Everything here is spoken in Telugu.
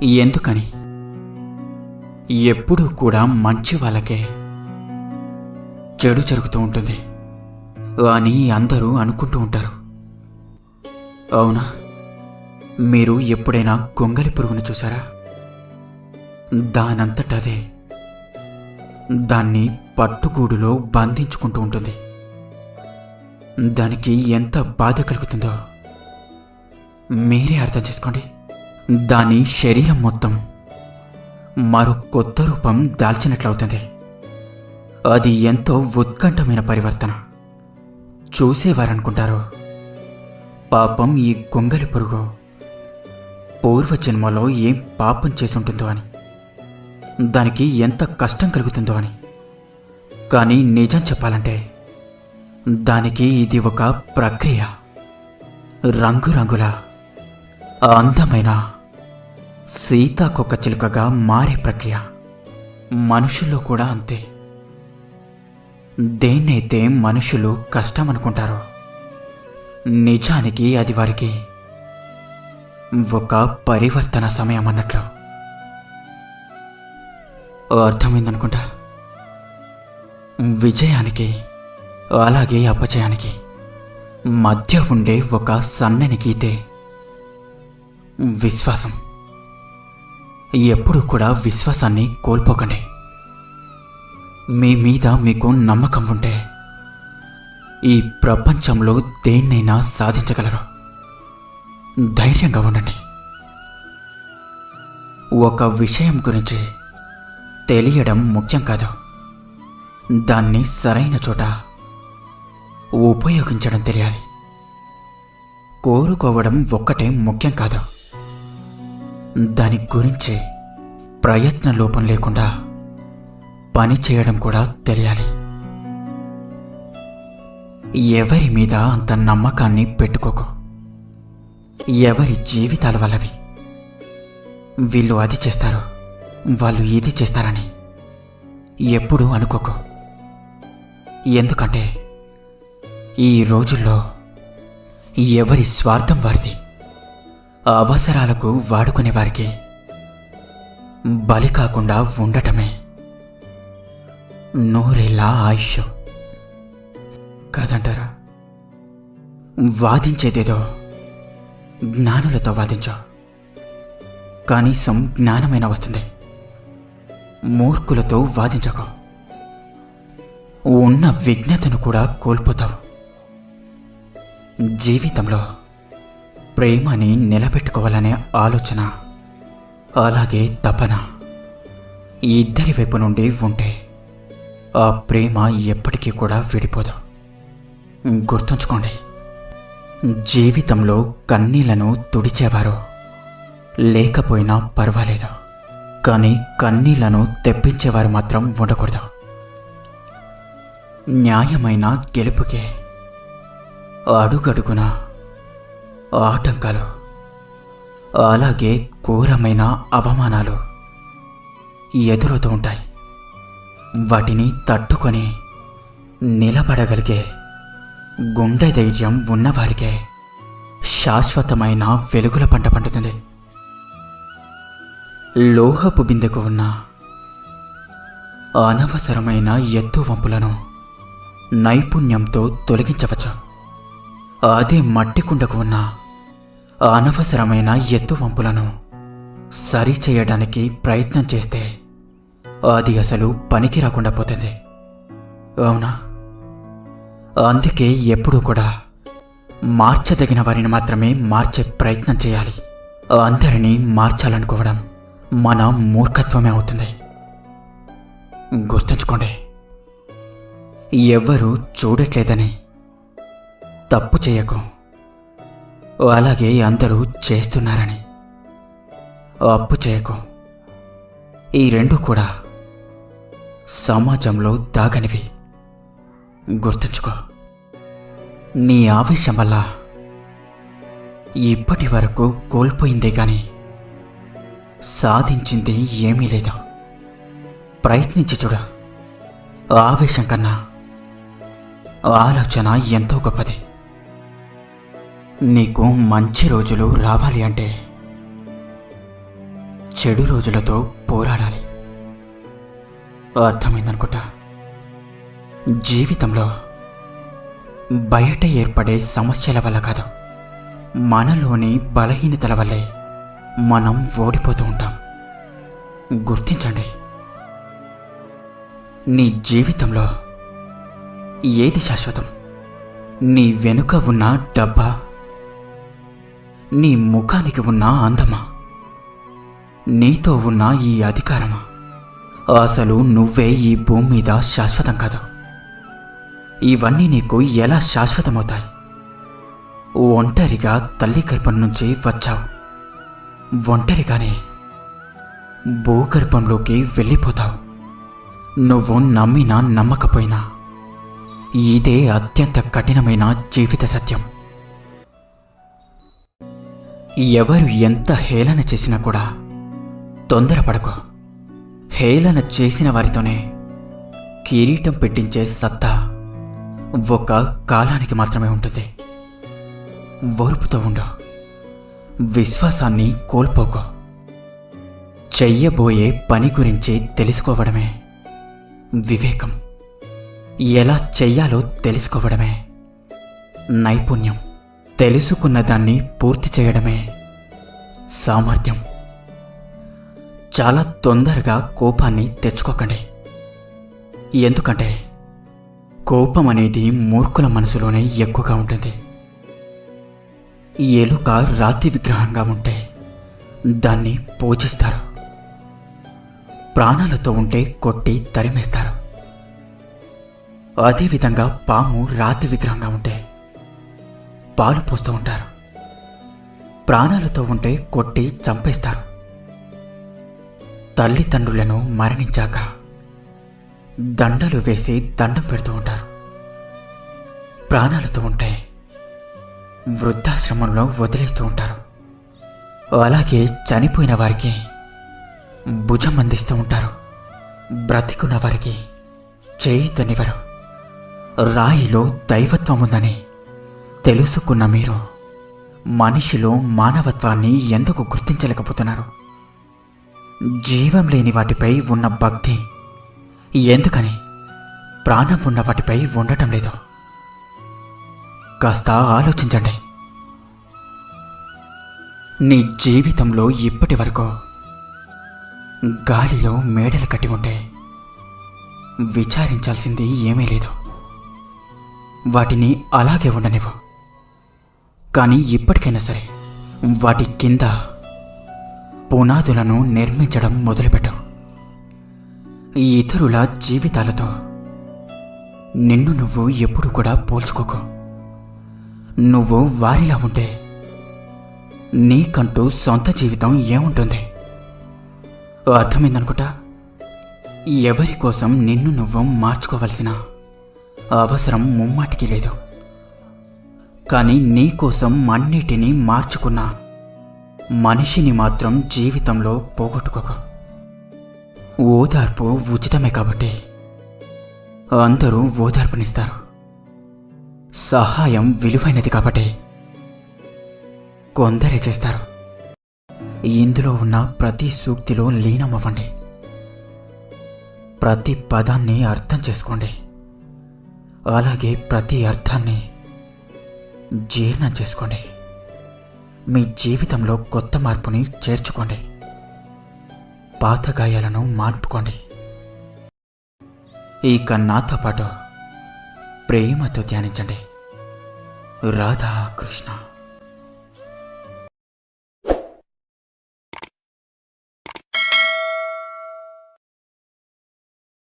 ఎందుకని? ఎప్పుడూ కూడా మంచి వాళ్ళకే చెడు జరుగుతూ ఉంటుంది అని అందరూ అనుకుంటూ ఉంటారు. అవునా? మీరు ఎప్పుడైనా గొంగలి పురుగును చూసారా? దానంతటదే దాన్ని పట్టుగూడులో బంధించుకుంటూ ఉంటుంది. దానికి ఎంత బాధ కలుగుతుందో మీరే అర్థం చేసుకోండి. దాని శరీరం మొత్తం మరో కొత్త రూపం దాల్చినట్లవుతుంది. అది ఎంతో ఉత్కంఠమైన పరివర్తన. చూసేవారనుకుంటారు, పాపం ఈ గొంగలి పురుగు పూర్వజన్మలో ఏం పాపం చేసుంటుందో అని, దానికి ఎంత కష్టం కలుగుతుందో అని. కానీ నిజం చెప్పాలంటే దానికి ఇది ఒక ప్రక్రియ. రంగురంగుల అందమైన సీతాకొక చిలుకగా మారే ప్రక్రియ. మనుషుల్లో కూడా అంతే. దేన్నైతే మనుషులు కష్టం అనుకుంటారో నిజానికి అది వారికి ఒక పరివర్తన సమయం అన్నట్లు. అర్థమైందనుకుంటా. విజయానికి అలాగే అపజయానికి మధ్య ఉండే ఒక సన్నని గీతే విశ్వాసం. ఎప్పుడూ కూడా విశ్వాసాన్ని కోల్పోకండి. మీ మీద మీకు నమ్మకం ఉంటే ఈ ప్రపంచంలో దేన్నైనా సాధించగలరు. ధైర్యంగా ఉండండి. ఒక విషయం గురించి తెలియడం ముఖ్యం కాదు, దాన్ని సరైన చోట ఉపయోగించడం తెలియాలి. కోరుకోవడం ఒక్కటే ముఖ్యం కాదు, దాని గురించి ప్రయత్న లోపం లేకుండా పని చేయడం కూడా తెలియాలి. ఎవరి మీద అంత నమ్మకాన్ని పెట్టుకోకు. ఎవరి జీవితాల వల్లవి. వీళ్ళు అది చేస్తారు, వాళ్ళు ఇది చేస్తారని ఎప్పుడూ అనుకోకు. ఎందుకంటే ఈ రోజుల్లో ఎవరి స్వార్థం వారిది. అవసరాలకు వాడుకునే వారికి బలి కాకుండా ఉండటమే నూరేళ్ల ఆయుష్ కాదంటారా? వాదించేదేదో జ్ఞానులతో వాదించు, కనీసం జ్ఞానమైన వస్తుంది. మూర్ఖులతో వాదించకు, ఉన్న విజ్ఞతను కూడా కోల్పోతావు. జీవితంలో ప్రేమని నిలబెట్టుకోవాలనే ఆలోచన అలాగే తపన ఇద్దరి వైపు నుండి ఉంటే ఆ ప్రేమ ఎప్పటికీ కూడా విడిపోదు. గుర్తుంచుకోండి, జీవితంలో కన్నీళ్లను తుడిచేవారు లేకపోయినా పర్వాలేదు, కానీ కన్నీళ్లను తెప్పించేవారు మాత్రం ఉండకూడదు. న్యాయమైన గెలుపుకే అడుగడుగున ఆటంకాలు, అలాగే ఘోరమైన అవమానాలు ఎదురవుతూ ఉంటాయి. వాటిని తట్టుకొని నిలబడగలిగే గుండె ధైర్యం ఉన్నవారికే శాశ్వతమైన వెలుగుల పంట పండుతుంది. లోహపు బిందెకు ఉన్న అనవసరమైన ఎత్తు వంపులను నైపుణ్యంతో తొలగించవచ్చు. అదే మట్టి కుండకు ఉన్న అనవసరమైన ఎత్తు వంపులను సరిచేయడానికి ప్రయత్నం చేస్తే అది అసలు పనికి రాకుండా పోతుంది. అవునా? అందుకే ఎప్పుడూ కూడా మార్చదగిన వారిని మాత్రమే మార్చే ప్రయత్నం చేయాలి. అందరినీ మార్చాలనుకోవడం మన మూర్ఖత్వమే అవుతుంది. గుర్తుంచుకోండి, ఎవ్వరూ చూడట్లేదని తప్పు చేయకు, అలాగే అందరూ చేస్తున్నారని అప్పు చేయకు. ఈ రెండు కూడా సమాజంలో దాగనివి. గుర్తుంచుకో. నీ ఆవేశం వల్ల ఇప్పటి వరకు కోల్పోయిందే గాని సాధించింది ఏమీ లేదు. ప్రయత్నించి చూడ. ఆవేశం కన్నా ఆలోచన ఎంతో గొప్పది. నీకు మంచి రోజులు రావాలి అంటే చెడు రోజులతో పోరాడాలి. అర్థమైందనుకుంటా. జీవితంలో బయట ఏర్పడే సమస్యల వల్ల కాదు, మనలోని బలహీనతల వల్లే మనం ఓడిపోతూ ఉంటాం. గుర్తించండి. నీ జీవితంలో ఏది శాశ్వతం? నీ వెనుక ఉన్న డబ్బా, నీ ముఖానికి ఉన్న అందమా, నీతో ఉన్న ఈ అధికారమా? అసలు నువ్వే ఈ భూమి మీద శాశ్వతం కాదు. ఇవన్నీ నీకు ఎలా శాశ్వతమవుతాయి? ఒంటరిగా తల్లి గర్భం నుంచి వచ్చావు, ఒంటరిగానే భూగర్భంలోకి వెళ్ళిపోతావు. నువ్వు నమ్మినా నమ్మకపోయినా ఇదే అత్యంత కఠినమైన జీవిత సత్యం. ఎవరు ఎంత హేళన చేసినా కూడా తొందరపడకు. హేళన చేసిన వారితోనే కిరీటం పెట్టించే సత్తా ఒక కాలానికి మాత్రమే ఉంటుంది. ఓర్పుతో ఉండు. విశ్వాసాన్ని కోల్పోకు. చెయ్యబోయే పని గురించి తెలుసుకోవడమే వివేకం. ఎలా చెయ్యాలో తెలుసుకోవడమే నైపుణ్యం. తెలుసుకున్న దాన్ని పూర్తి చేయడమే సామర్థ్యం. చాలా తొందరగా కోపాన్ని తెచ్చుకోకండి. ఎందుకంటే కోపం అనేది మూర్ఖుల మనసులోనే ఎక్కువగా ఉంటుంది. ఎలుక రాతి విగ్రహంగా ఉంటే దాన్ని పూజిస్తారు. ప్రాణాలతో ఉంటే కొట్టి తరిమేస్తారు. అదేవిధంగా పాము రాతి విగ్రహంగా ఉంటే పాలు పోస్తూ ఉంటారు. ప్రాణాలతో ఉంటే కొట్టి చంపేస్తారు. తల్లిదండ్రులను మరణించాక దండలు వేసి దండం పెడుతూ ఉంటారు. ప్రాణాలతో ఉంటే వృద్ధాశ్రమంలో వదిలేస్తూ ఉంటారు. అలాగే చనిపోయిన వారికి భుజం అందిస్తూ ఉంటారు. బ్రతికున్న వారికి చేయితనివ్వరు. రాయిలో దైవత్వం ఉందని తెలుసుకున్న మీరు మనిషిలో మానవత్వాన్ని ఎందుకు గుర్తించలేకపోతున్నారు? జీవం లేని వాటిపై ఉన్న భక్తి ఎందుకని ప్రాణం ఉన్న వాటిపై ఉండటం లేదు? కాస్త ఆలోచించండి. నీ జీవితంలో ఇప్పటి వరకు గాలిలో మేడలు కట్టి ఉంటే విచారించాల్సింది ఏమీ లేదు. వాటిని అలాగే ఉండనివ్వు. కానీ ఇప్పటికైనా సరే వాటి కింద పునాదులను నిర్మించడం మొదలుపెట్టు. ఇతరుల జీవితాలతో నిన్ను నువ్వు ఎప్పుడు కూడా పోల్చుకోకు. నువ్వు వారిలా ఉంటే నీకంటూ సొంత జీవితం ఏముంటుంది? అర్థమైందనుకుంటా. ఎవరి కోసం నిన్ను నువ్వు మార్చుకోవలసిన అవసరం ముమ్మాటికి లేదు. కానీ నీ కోసం అన్నిటినీ మార్చుకున్న మనిషిని మాత్రం జీవితంలో పోగొట్టుకోకు. ఓదార్పు ఉచితమే కాబట్టి అందరూ ఓదార్పునిస్తారు. సహాయం విలువైనది కాబట్టి కొందరే చేస్తారు. ఇందులో ఉన్న ప్రతి సూక్తిలో లీనమవ్వండి. ప్రతి పదాన్ని అర్థం చేసుకోండి. అలాగే ప్రతి అర్థాన్ని జీర్ణం చేసుకోండి. మీ జీవితంలో కొత్త మార్పుని చేర్చుకోండి. పాత గాయాలను మాన్పుకోండి. ఇక నాతో పాటు ప్రేమతో ధ్యానించండి. రాధాకృష్ణ.